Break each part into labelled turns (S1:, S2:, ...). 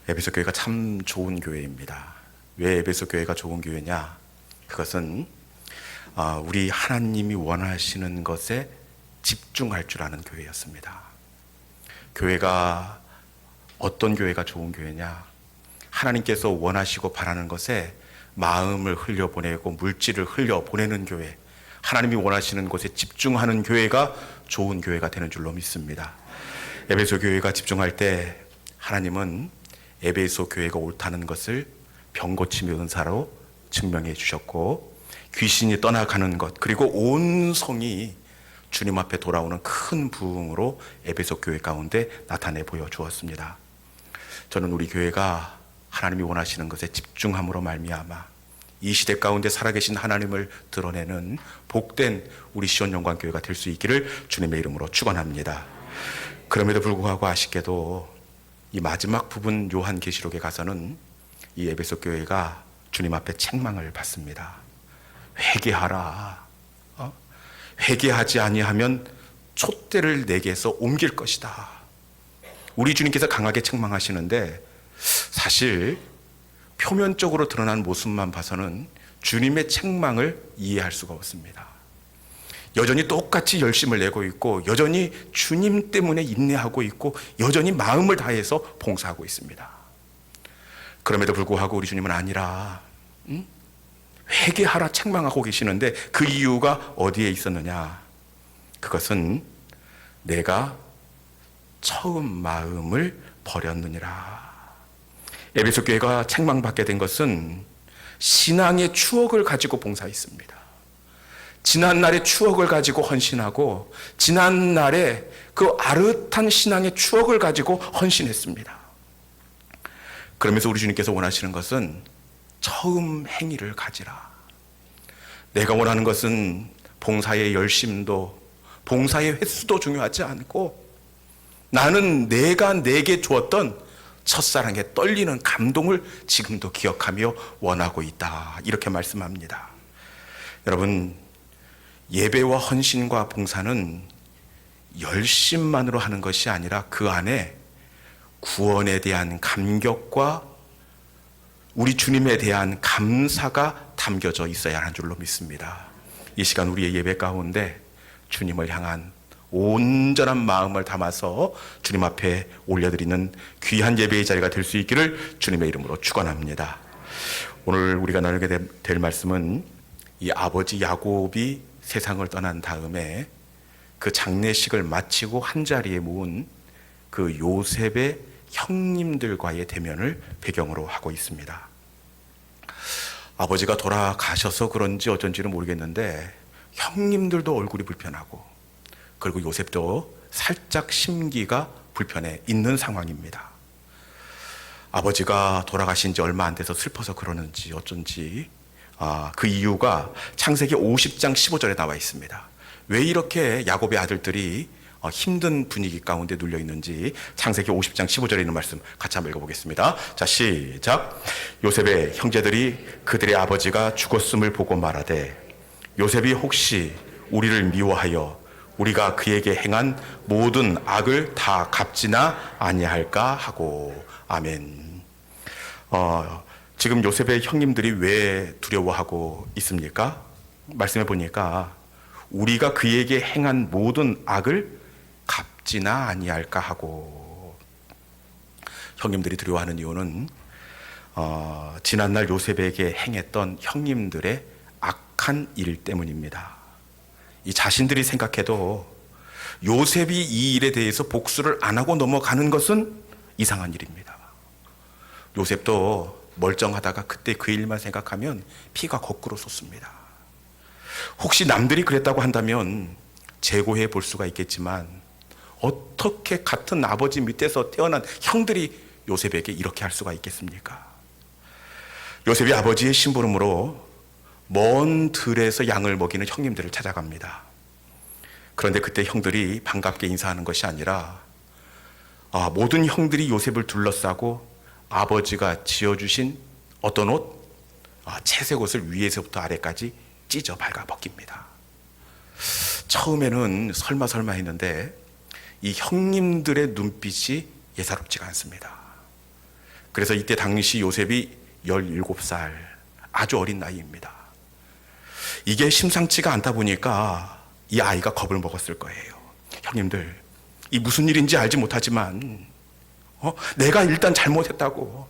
S1: 에베소 교회가 참 좋은 교회입니다. 왜 에베소 교회가 좋은 교회냐? 그것은 우리 하나님이 원하시는 것에 집중할 줄 아는 교회였습니다. 교회가 어떤 교회가 좋은 교회냐? 하나님께서 원하시고 바라는 것에 마음을 흘려보내고 물질을 흘려보내는 교회, 하나님이 원하시는 것에 집중하는 교회가 좋은 교회가 되는 줄로 믿습니다. 에베소 교회가 집중할 때 하나님은 에베소 교회가 옳다는 것을 병고침의 은사로 증명해 주셨고, 귀신이 떠나가는 것, 그리고 온 성이 주님 앞에 돌아오는 큰 부흥으로 에베소 교회 가운데 나타내 보여 주었습니다. 저는 우리 교회가 하나님이 원하시는 것에 집중함으로 말미암아 이 시대 가운데 살아계신 하나님을 드러내는 복된 우리 시온영광교회가 될 수 있기를 주님의 이름으로 축원합니다. 그럼에도 불구하고 아쉽게도 이 마지막 부분 요한계시록에 가서는 이 에베소 교회가 주님 앞에 책망을 받습니다. 회개하라. 회개하지 아니하면 촛대를 내게서 옮길 것이다. 우리 주님께서 강하게 책망하시는데, 사실 표면적으로 드러난 모습만 봐서는 주님의 책망을 이해할 수가 없습니다. 여전히 똑같이 열심을 내고 있고, 여전히 주님 때문에 인내하고 있고, 여전히 마음을 다해서 봉사하고 있습니다. 그럼에도 불구하고 우리 주님은 아니라 회개하라 책망하고 계시는데, 그 이유가 어디에 있었느냐? 그것은 내가 처음 마음을 버렸느니라. 에베소 교회가 책망받게 된 것은 신앙의 추억을 가지고 봉사했습니다. 지난날의 추억을 가지고 헌신하고, 지난날의 그 아릇한 신앙의 추억을 가지고 헌신했습니다. 그러면서 우리 주님께서 원하시는 것은 처음 행위를 가지라. 내가 원하는 것은 봉사의 열심도, 봉사의 횟수도 중요하지 않고, 나는 내가 내게 주었던 첫사랑에 떨리는 감동을 지금도 기억하며 원하고 있다. 이렇게 말씀합니다. 여러분, 예배와 헌신과 봉사는 열심만으로 하는 것이 아니라 그 안에 구원에 대한 감격과 우리 주님에 대한 감사가 담겨져 있어야 하는 줄로 믿습니다. 이 시간 우리의 예배 가운데 주님을 향한 온전한 마음을 담아서 주님 앞에 올려드리는 귀한 예배의 자리가 될 수 있기를 주님의 이름으로 축원합니다. 오늘 우리가 나누게 될 말씀은 이 아버지 야곱이 세상을 떠난 다음에 그 장례식을 마치고 한자리에 모은 그 요셉의 형님들과의 대면을 배경으로 하고 있습니다. 아버지가 돌아가셔서 그런지 어쩐지는 모르겠는데 형님들도 얼굴이 불편하고, 그리고 요셉도 살짝 심기가 불편해 있는 상황입니다. 아버지가 돌아가신 지 얼마 안 돼서 슬퍼서 그러는지 어쩐지 그 이유가 창세기 50장 15절에 나와 있습니다. 왜 이렇게 야곱의 아들들이 힘든 분위기 가운데 눌려 있는지 창세기 50장 15절에 있는 말씀 같이 한번 읽어보겠습니다. 자, 시작. 요셉의 형제들이 그들의 아버지가 죽었음을 보고 말하되, 요셉이 혹시 우리를 미워하여 우리가 그에게 행한 모든 악을 다 갚지나 아니할까 하고. 아멘. 지금 요셉의 형님들이 왜 두려워하고 있습니까? 말씀해 보니까 우리가 그에게 행한 모든 악을 갚지나 아니할까 하고. 형님들이 두려워하는 이유는 지난날 요셉에게 행했던 형님들의 악한 일 때문입니다. 이 자신들이 생각해도 요셉이 이 일에 대해서 복수를 안 하고 넘어가는 것은 이상한 일입니다. 요셉도 멀쩡하다가 그때 그 일만 생각하면 피가 거꾸로 솟습니다. 혹시 남들이 그랬다고 한다면 재고해 볼 수가 있겠지만, 어떻게 같은 아버지 밑에서 태어난 형들이 요셉에게 이렇게 할 수가 있겠습니까? 요셉이 아버지의 심부름으로 먼 들에서 양을 먹이는 형님들을 찾아갑니다. 그런데 그때 형들이 반갑게 인사하는 것이 아니라 모든 형들이 요셉을 둘러싸고 아버지가 지어주신 어떤 옷, 채색 옷을 위에서부터 아래까지 찢어 발가 벗깁니다. 처음에는 설마 했는데 이 형님들의 눈빛이 예사롭지가 않습니다. 그래서 이때 당시 요셉이 17살, 아주 어린 나이입니다. 이게 심상치가 않다 보니까 이 아이가 겁을 먹었을 거예요. 형님들, 이 무슨 일인지 알지 못하지만 내가 일단 잘못했다고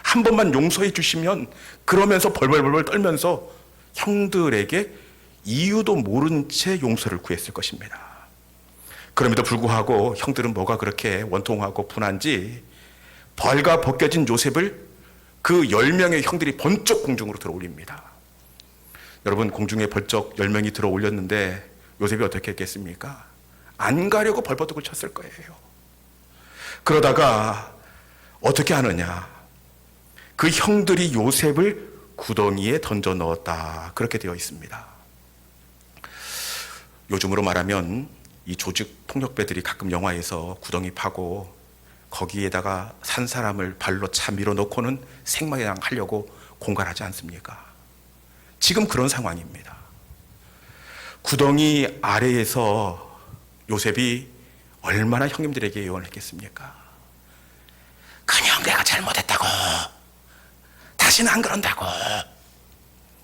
S1: 한 번만 용서해 주시면, 그러면서 벌벌벌 떨면서 형들에게 이유도 모른 채 용서를 구했을 것입니다. 그럼에도 불구하고 형들은 뭐가 그렇게 원통하고 분한지 벌가 벗겨진 요셉을 그 10명의 형들이 번쩍 공중으로 들어 올립니다. 여러분, 공중에 번쩍 10명이 들어 올렸는데 요셉이 어떻게 했겠습니까? 안 가려고 벌버둥을 쳤을 거예요. 그러다가 어떻게 하느냐, 그 형들이 요셉을 구덩이에 던져 넣었다, 그렇게 되어 있습니다. 요즘으로 말하면 이 조직 폭력배들이 가끔 영화에서 구덩이 파고 거기에다가 산 사람을 발로 차 밀어넣고는 생마냥 하려고 공갈하지 않습니까? 지금 그런 상황입니다. 구덩이 아래에서 요셉이 얼마나 형님들에게 예언했겠습니까? 그냥 내가 잘못했다고, 다시는 안 그런다고.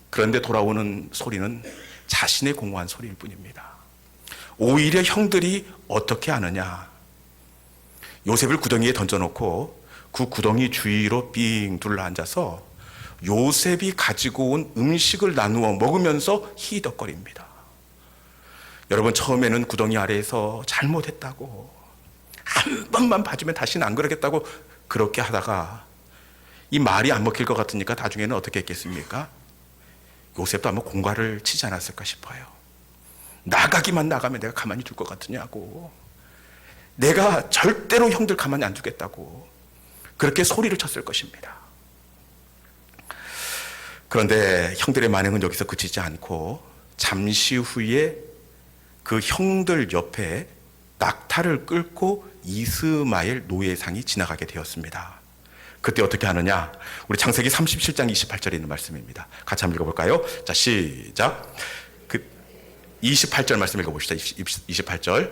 S1: 그런데 돌아오는 소리는 자신의 공허한 소리일 뿐입니다. 오히려 형들이 어떻게 하느냐, 요셉을 구덩이에 던져놓고 그 구덩이 주위로 삥 둘러앉아서 요셉이 가지고 온 음식을 나누어 먹으면서 희덕거립니다. 여러분, 처음에는 구덩이 아래에서 잘못했다고, 한 번만 봐주면 다시는 안 그러겠다고 그렇게 하다가 이 말이 안 먹힐 것 같으니까 나중에는 어떻게 했겠습니까? 요셉도 아마 공갈을 치지 않았을까 싶어요. 나가기만 나가면 내가 가만히 둘 것 같으냐고, 내가 절대로 형들 가만히 안 두겠다고 그렇게 소리를 쳤을 것입니다. 그런데 형들의 반응은 여기서 그치지 않고 잠시 후에 그 형들 옆에 낙타를 끌고 이스마엘 노예상이 지나가게 되었습니다. 그때 어떻게 하느냐, 우리 창세기 37장 28절에 있는 말씀입니다. 같이 한번 읽어볼까요? 자, 시작. 28절 말씀 읽어봅시다. 28절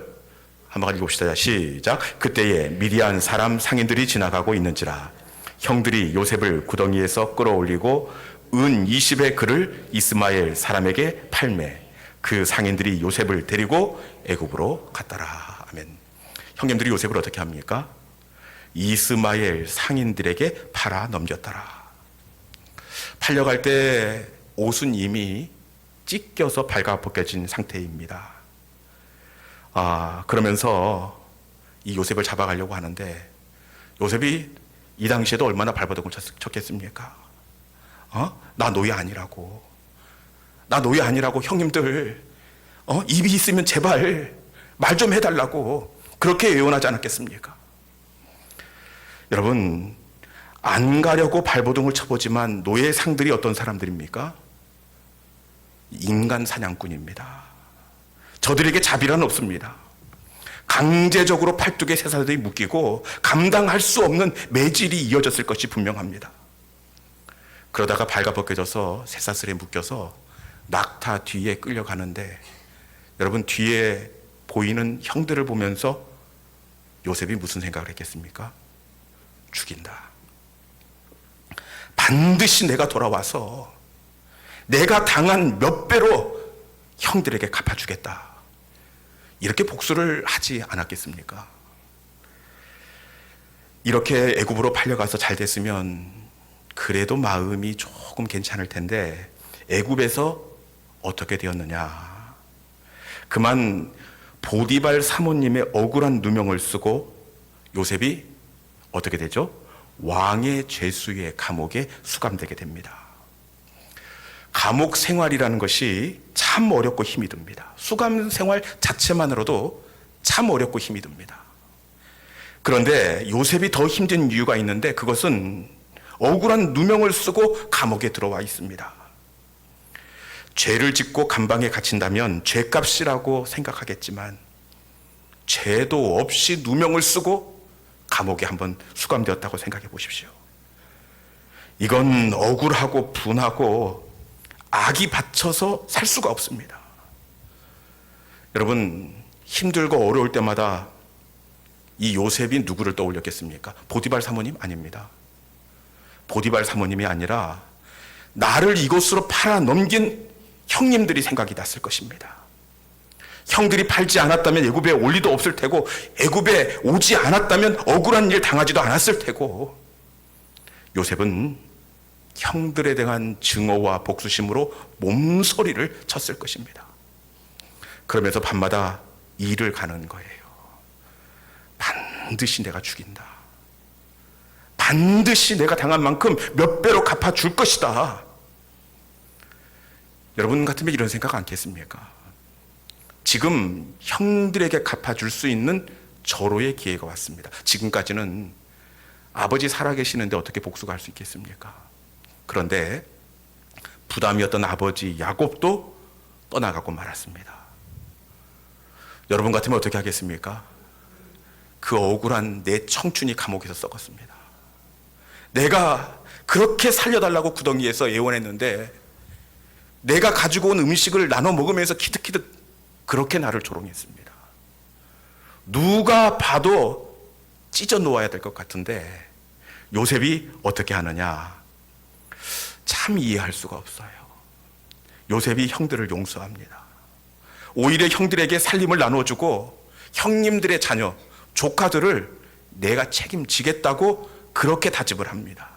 S1: 한번 읽어봅시다. 시작. 그때에 미디안 사람 상인들이 지나가고 있는지라 형들이 요셉을 구덩이에서 끌어올리고 은 20의 그를 이스마엘 사람에게 팔매 그 상인들이 요셉을 데리고 애굽으로 갔더라. 아멘. 형님들이 요셉을 어떻게 합니까? 이스마엘 상인들에게 팔아 넘겼더라. 팔려갈 때 옷은 이미 찢겨서 발가 벗겨진 상태입니다. 그러면서 이 요셉을 잡아가려고 하는데 요셉이 이 당시에도 얼마나 발버둥을 쳤겠습니까? 나 노예 아니라고. 나 노예 아니라고. 형님들, 입이 있으면 제발 말 좀 해달라고 그렇게 예언하지 않았겠습니까? 여러분, 안 가려고 발버둥을 쳐보지만 노예 상들이 어떤 사람들입니까? 인간 사냥꾼입니다. 저들에게 자비란 없습니다. 강제적으로 팔뚝에 쇠사슬이 묶이고 감당할 수 없는 매질이 이어졌을 것이 분명합니다. 그러다가 발가 벗겨져서 쇠사슬에 묶여서 낙타 뒤에 끌려가는데 여러분, 뒤에 보이는 형들을 보면서 요셉이 무슨 생각을 했겠습니까? 죽인다. 반드시 내가 돌아와서 내가 당한 몇 배로 형들에게 갚아주겠다. 이렇게 복수를 하지 않았겠습니까? 이렇게 애굽으로 팔려가서 잘 됐으면 그래도 마음이 조금 괜찮을 텐데 애굽에서 어떻게 되었느냐. 그만 보디발 사모님의 억울한 누명을 쓰고 요셉이 어떻게 되죠? 왕의 죄수의 감옥에 수감되게 됩니다. 감옥 생활이라는 것이 참 어렵고 힘이 듭니다. 수감 생활 자체만으로도 참 어렵고 힘이 듭니다. 그런데 요셉이 더 힘든 이유가 있는데 그것은 억울한 누명을 쓰고 감옥에 들어와 있습니다. 죄를 짓고 감방에 갇힌다면 죄값이라고 생각하겠지만 죄도 없이 누명을 쓰고 감옥에 한번 수감되었다고 생각해 보십시오. 이건 억울하고 분하고 악이 받쳐서 살 수가 없습니다. 여러분, 힘들고 어려울 때마다 이 요셉이 누구를 떠올렸겠습니까? 보디발 사모님? 아닙니다. 보디발 사모님이 아니라 나를 이곳으로 팔아 넘긴 형님들이 생각이 났을 것입니다. 형들이 팔지 않았다면 애굽에 올 리도 없을 테고, 애굽에 오지 않았다면 억울한 일 당하지도 않았을 테고, 요셉은 형들에 대한 증오와 복수심으로 몸서리를 쳤을 것입니다. 그러면서 밤마다 일을 가는 거예요. 반드시 내가 죽인다. 반드시 내가 당한 만큼 몇 배로 갚아줄 것이다. 여러분 같으면 이런 생각 않겠습니까? 지금 형들에게 갚아줄 수 있는 절호의 기회가 왔습니다. 지금까지는 아버지 살아계시는데 어떻게 복수가 할 수 있겠습니까? 그런데 부담이었던 아버지 야곱도 떠나가고 말았습니다. 여러분 같으면 어떻게 하겠습니까? 그 억울한 내 청춘이 감옥에서 썩었습니다. 내가 그렇게 살려달라고 구덩이에서 애원했는데, 내가 가지고 온 음식을 나눠 먹으면서 키득키득 그렇게 나를 조롱했습니다. 누가 봐도 찢어 놓아야 될 것 같은데 요셉이 어떻게 하느냐? 참 이해할 수가 없어요. 요셉이 형들을 용서합니다. 오히려 형들에게 살림을 나눠주고 형님들의 자녀, 조카들을 내가 책임지겠다고 그렇게 다짐을 합니다.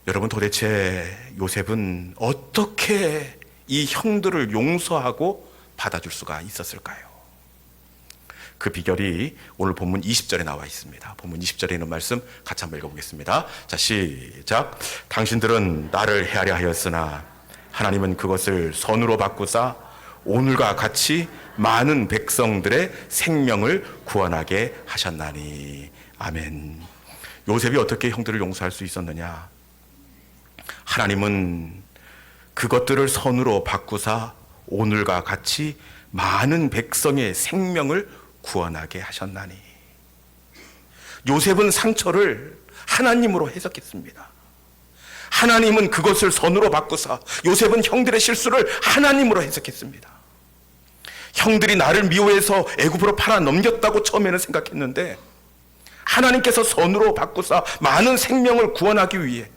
S1: 여러분, 도대체 요셉은 어떻게 이 형들을 용서하고 받아줄 수가 있었을까요? 그 비결이 오늘 본문 20절에 나와 있습니다. 본문 20절에 있는 말씀 같이 한번 읽어보겠습니다. 자, 시작. 당신들은 나를 헤아려 하였으나 하나님은 그것을 선으로 바꾸사 오늘과 같이 많은 백성들의 생명을 구원하게 하셨나니. 아멘. 요셉이 어떻게 형들을 용서할 수 있었느냐? 하나님은 그것들을 선으로 바꾸사 오늘과 같이 많은 백성의 생명을 구원하게 하셨나니. 요셉은 상처를 하나님으로 해석했습니다. 하나님은 그것을 선으로 바꾸사, 요셉은 형들의 실수를 하나님으로 해석했습니다. 형들이 나를 미워해서 애굽으로 팔아 넘겼다고 처음에는 생각했는데, 하나님께서 선으로 바꾸사 많은 생명을 구원하기 위해,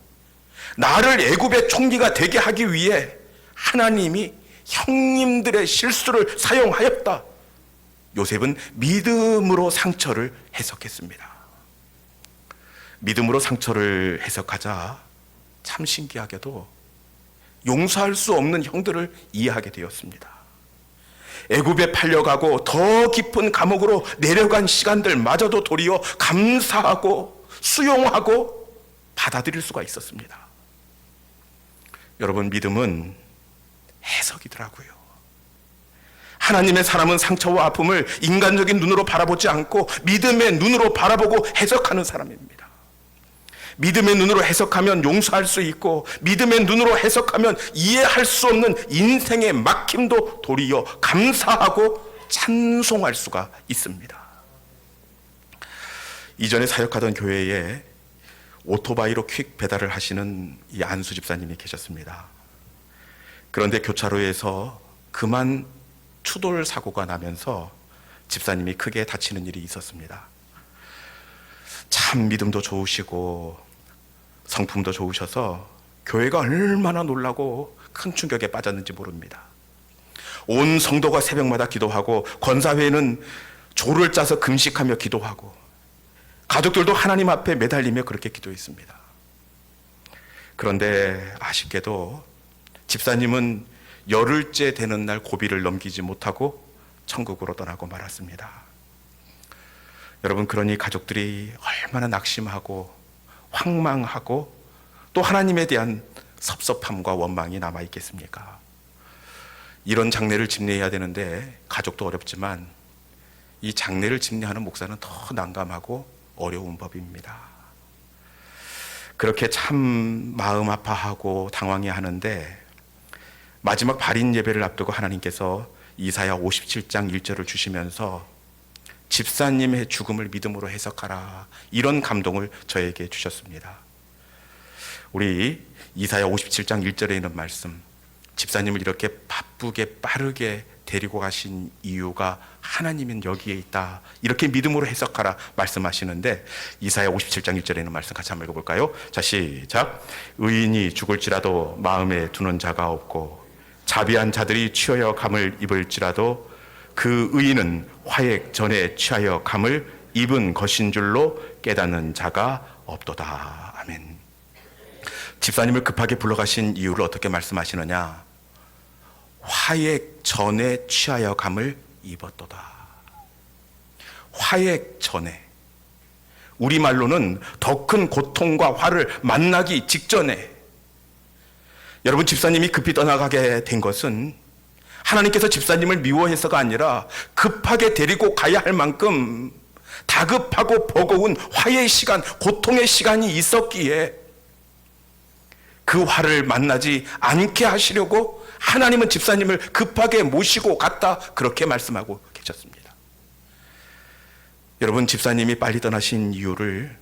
S1: 나를 애굽의 총리가 되게 하기 위해 하나님이 형님들의 실수를 사용하였다. 요셉은 믿음으로 상처를 해석했습니다. 믿음으로 상처를 해석하자 참 신기하게도 용서할 수 없는 형들을 이해하게 되었습니다. 애굽에 팔려가고 더 깊은 감옥으로 내려간 시간들마저도 도리어 감사하고 수용하고 받아들일 수가 있었습니다. 여러분, 믿음은 해석이더라고요. 하나님의 사람은 상처와 아픔을 인간적인 눈으로 바라보지 않고 믿음의 눈으로 바라보고 해석하는 사람입니다. 믿음의 눈으로 해석하면 용서할 수 있고, 믿음의 눈으로 해석하면 이해할 수 없는 인생의 막힘도 도리어 감사하고 찬송할 수가 있습니다. 이전에 사역하던 교회에 오토바이로 퀵 배달을 하시는 이 안수 집사님이 계셨습니다. 그런데 교차로에서 그만 추돌 사고가 나면서 집사님이 크게 다치는 일이 있었습니다. 참 믿음도 좋으시고 성품도 좋으셔서 교회가 얼마나 놀라고 큰 충격에 빠졌는지 모릅니다. 온 성도가 새벽마다 기도하고 권사회는 조를 짜서 금식하며 기도하고 가족들도 하나님 앞에 매달리며 그렇게 기도했습니다. 그런데 아쉽게도 집사님은 열흘째 되는 날 고비를 넘기지 못하고 천국으로 떠나고 말았습니다. 여러분, 그러니 가족들이 얼마나 낙심하고 황망하고 또 하나님에 대한 섭섭함과 원망이 남아있겠습니까? 이런 장례를 집례해야 되는데 가족도 어렵지만 이 장례를 집례하는 목사는 더 난감하고 어려운 법입니다. 그렇게 참 마음 아파하고 당황해 하는데 마지막 발인 예배를 앞두고 하나님께서 이사야 57장 1절을 주시면서 집사님의 죽음을 믿음으로 해석하라, 이런 감동을 저에게 주셨습니다. 우리 이사야 57장 1절에 있는 말씀, 집사님을 이렇게 바쁘게 빠르게 데리고 가신 이유가 하나님은 여기에 있다, 이렇게 믿음으로 해석하라 말씀하시는데, 이사야 57장 1절에 있는 말씀 같이 한번 읽어볼까요? 자, 시작. 의인이 죽을지라도 마음에 두는 자가 없고 자비한 자들이 취하여 감을 입을지라도 그 의인은 화액 전에 취하여 감을 입은 것인 줄로 깨닫는 자가 없도다. 아멘. 집사님을 급하게 불러가신 이유를 어떻게 말씀하시느냐? 화액 전에 취하여 감을 입었도다. 화액 전에, 우리말로는 더 큰 고통과 화를 만나기 직전에. 여러분, 집사님이 급히 떠나가게 된 것은 하나님께서 집사님을 미워해서가 아니라 급하게 데리고 가야 할 만큼 다급하고 버거운 화의 시간, 고통의 시간이 있었기에 그 화를 만나지 않게 하시려고 하나님은 집사님을 급하게 모시고 갔다, 그렇게 말씀하고 계셨습니다. 여러분, 집사님이 빨리 떠나신 이유를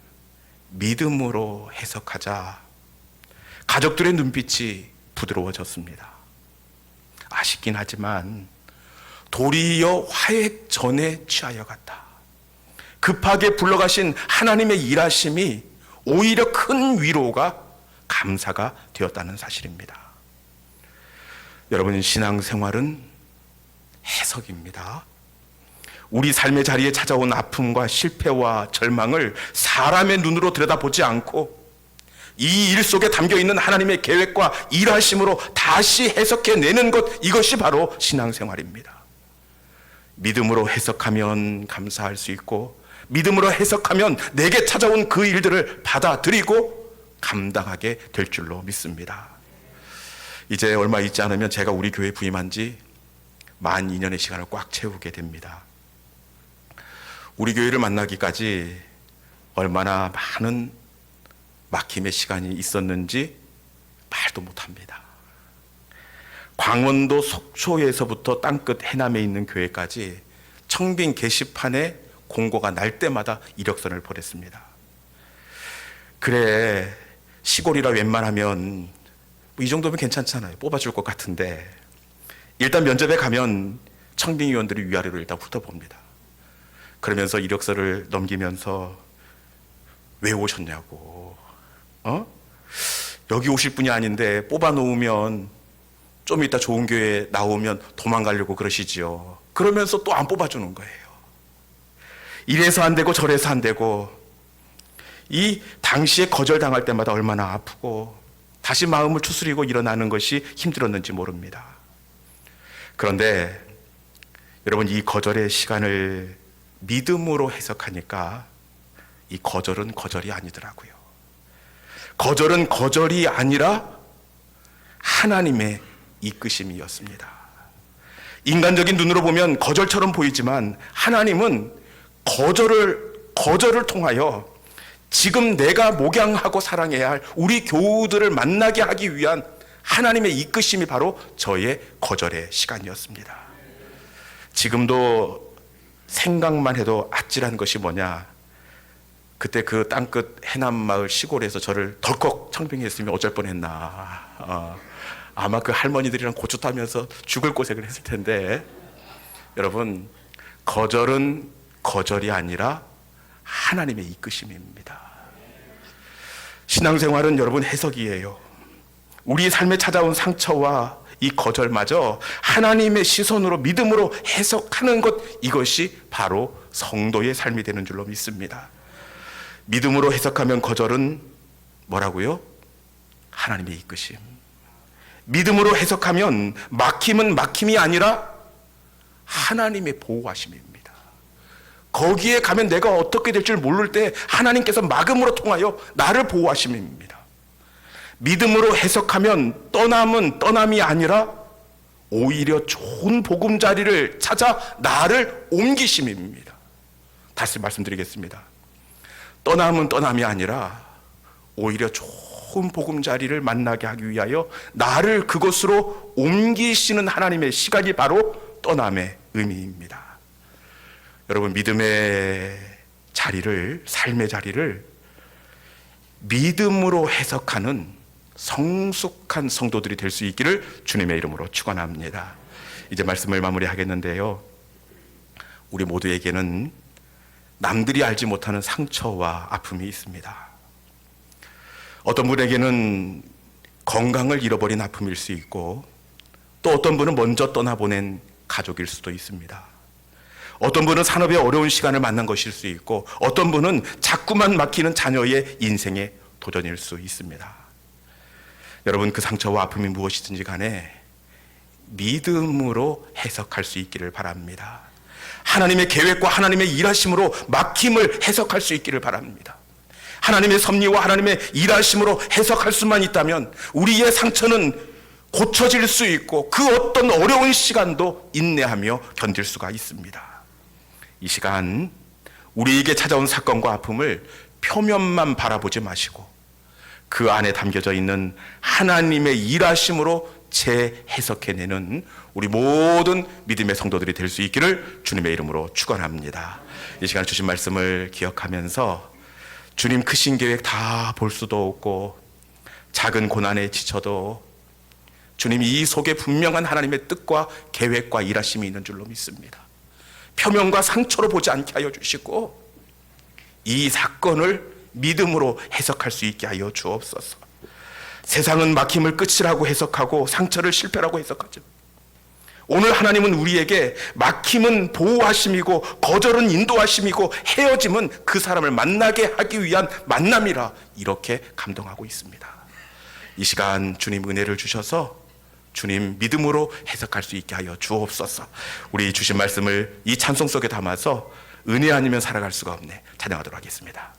S1: 믿음으로 해석하자 가족들의 눈빛이 부드러워졌습니다. 아쉽긴 하지만 도리어 화액 전에 취하여 갔다. 급하게 불러가신 하나님의 일하심이 오히려 큰 위로가, 감사가 되었다는 사실입니다. 여러분, 신앙생활은 해석입니다. 우리 삶의 자리에 찾아온 아픔과 실패와 절망을 사람의 눈으로 들여다보지 않고 이 일 속에 담겨있는 하나님의 계획과 일하심으로 다시 해석해내는 것, 이것이 바로 신앙생활입니다. 믿음으로 해석하면 감사할 수 있고, 믿음으로 해석하면 내게 찾아온 그 일들을 받아들이고 감당하게 될 줄로 믿습니다. 이제 얼마 있지 않으면 제가 우리 교회 부임한 지 만 2년의 시간을 꽉 채우게 됩니다. 우리 교회를 만나기까지 얼마나 많은 막힘의 시간이 있었는지 말도 못합니다. 광원도 속초에서부터 땅끝 해남에 있는 교회까지 청빙 게시판에 공고가 날 때마다 이력서를 보냈습니다. 그래, 시골이라 웬만하면 이 정도면 괜찮잖아요. 뽑아줄 것 같은데, 일단 면접에 가면 청빙위원들이 위아래로 일단 훑어봅니다. 그러면서 이력서를 넘기면서 왜 오셨냐고, 여기 오실 분이 아닌데 뽑아놓으면 좀 이따 좋은 교회 나오면 도망가려고 그러시지요. 그러면서 또 안 뽑아주는 거예요. 이래서 안 되고 저래서 안 되고, 이 당시에 거절당할 때마다 얼마나 아프고 다시 마음을 추스리고 일어나는 것이 힘들었는지 모릅니다. 그런데 여러분, 이 거절의 시간을 믿음으로 해석하니까 이 거절은 거절이 아니더라고요. 거절은 거절이 아니라 하나님의 이끄심이었습니다. 인간적인 눈으로 보면 거절처럼 보이지만 하나님은 거절을 통하여 지금 내가 목양하고 사랑해야 할 우리 교우들을 만나게 하기 위한 하나님의 이끄심이 바로 저의 거절의 시간이었습니다. 지금도 생각만 해도 아찔한 것이 뭐냐, 그때 그 땅끝 해남마을 시골에서 저를 덜컥 청빙했으면 어쩔 뻔했나. 아마 그 할머니들이랑 고추 타면서 죽을 고생을 했을 텐데, 여러분, 거절은 거절이 아니라 하나님의 이끄심입니다. 신앙생활은 여러분 해석이에요. 우리 삶에 찾아온 상처와 이 거절마저 하나님의 시선으로 믿음으로 해석하는 것, 이것이 바로 성도의 삶이 되는 줄로 믿습니다. 믿음으로 해석하면 거절은 뭐라고요? 하나님의 이끄심. 믿음으로 해석하면 막힘은 막힘이 아니라 하나님의 보호하심입니다. 거기에 가면 내가 어떻게 될 줄 모를 때 하나님께서 막음으로 통하여 나를 보호하심입니다. 믿음으로 해석하면 떠남은 떠남이 아니라 오히려 좋은 보금자리를 찾아 나를 옮기심입니다. 다시 말씀드리겠습니다. 떠남은 떠남이 아니라 오히려 좋은 보금자리를 만나게 하기 위하여 나를 그곳으로 옮기시는 하나님의 시간이 바로 떠남의 의미입니다. 여러분, 믿음의 자리를, 삶의 자리를 믿음으로 해석하는 성숙한 성도들이 될 수 있기를 주님의 이름으로 축원합니다. 이제 말씀을 마무리하겠는데요. 우리 모두에게는 남들이 알지 못하는 상처와 아픔이 있습니다. 어떤 분에게는 건강을 잃어버린 아픔일 수 있고, 또 어떤 분은 먼저 떠나보낸 가족일 수도 있습니다. 어떤 분은 산업의 어려운 시간을 만난 것일 수 있고, 어떤 분은 자꾸만 막히는 자녀의 인생의 도전일 수 있습니다. 여러분, 그 상처와 아픔이 무엇이든지 간에 믿음으로 해석할 수 있기를 바랍니다. 하나님의 계획과 하나님의 일하심으로 막힘을 해석할 수 있기를 바랍니다. 하나님의 섭리와 하나님의 일하심으로 해석할 수만 있다면 우리의 상처는 고쳐질 수 있고, 그 어떤 어려운 시간도 인내하며 견딜 수가 있습니다. 이 시간 우리에게 찾아온 사건과 아픔을 표면만 바라보지 마시고 그 안에 담겨져 있는 하나님의 일하심으로 재해석해내는 우리 모든 믿음의 성도들이 될 수 있기를 주님의 이름으로 축원합니다. 이 시간 주신 말씀을 기억하면서 주님 크신 계획 다 볼 수도 없고 작은 고난에 지쳐도 주님 이 속에 분명한 하나님의 뜻과 계획과 일하심이 있는 줄로 믿습니다. 표면과 상처로 보지 않게 하여 주시고 이 사건을 믿음으로 해석할 수 있게 하여 주옵소서. 세상은 막힘을 끝이라고 해석하고 상처를 실패라고 해석하죠. 오늘 하나님은 우리에게 막힘은 보호하심이고 거절은 인도하심이고 헤어짐은 그 사람을 만나게 하기 위한 만남이라 이렇게 감동하고 있습니다. 이 시간 주님 은혜를 주셔서 주님 믿음으로 해석할 수 있게 하여 주옵소서. 우리 주신 말씀을 이 찬송 속에 담아서 은혜 아니면 살아갈 수가 없네 찬양하도록 하겠습니다.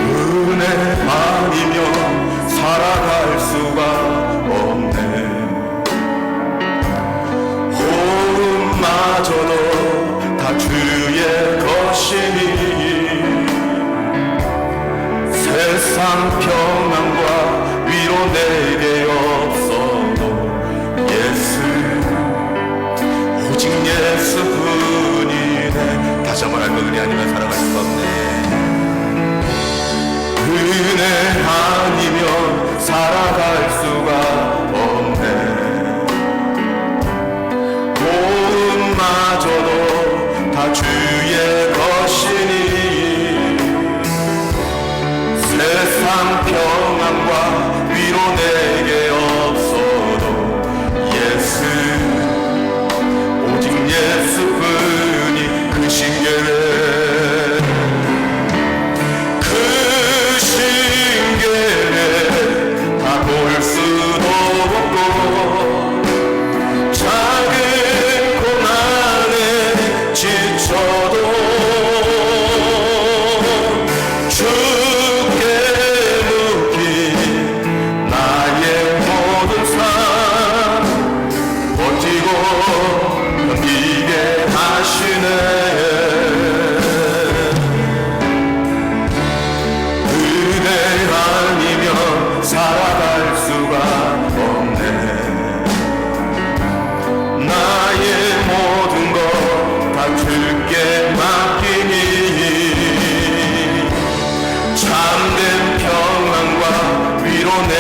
S2: 은혜 아니면 살아갈 수가 없네. 호흡마저도 다 주의 것이니 세상 평안과 위로 내게 없어도 예수 오직 예수뿐이네.
S1: 다시 한번 할까? 은혜 아니면 살아갈 수가 없네.
S2: 은혜 아니면 살아갈 수가 없네. 호흡마저도 다 주의 것이니 세상 평안과 위로 내게 없어도 예수 오직 예수뿐이 크신 계획 다 볼 수도 없고 작은 고난에 지쳐도 주께 묻힌 나의 모든 삶 버티고 견디게 하시네. 살아갈 수가 없네. 나의 모든 것 다 주께 맡기니 참된 평안과 위로 내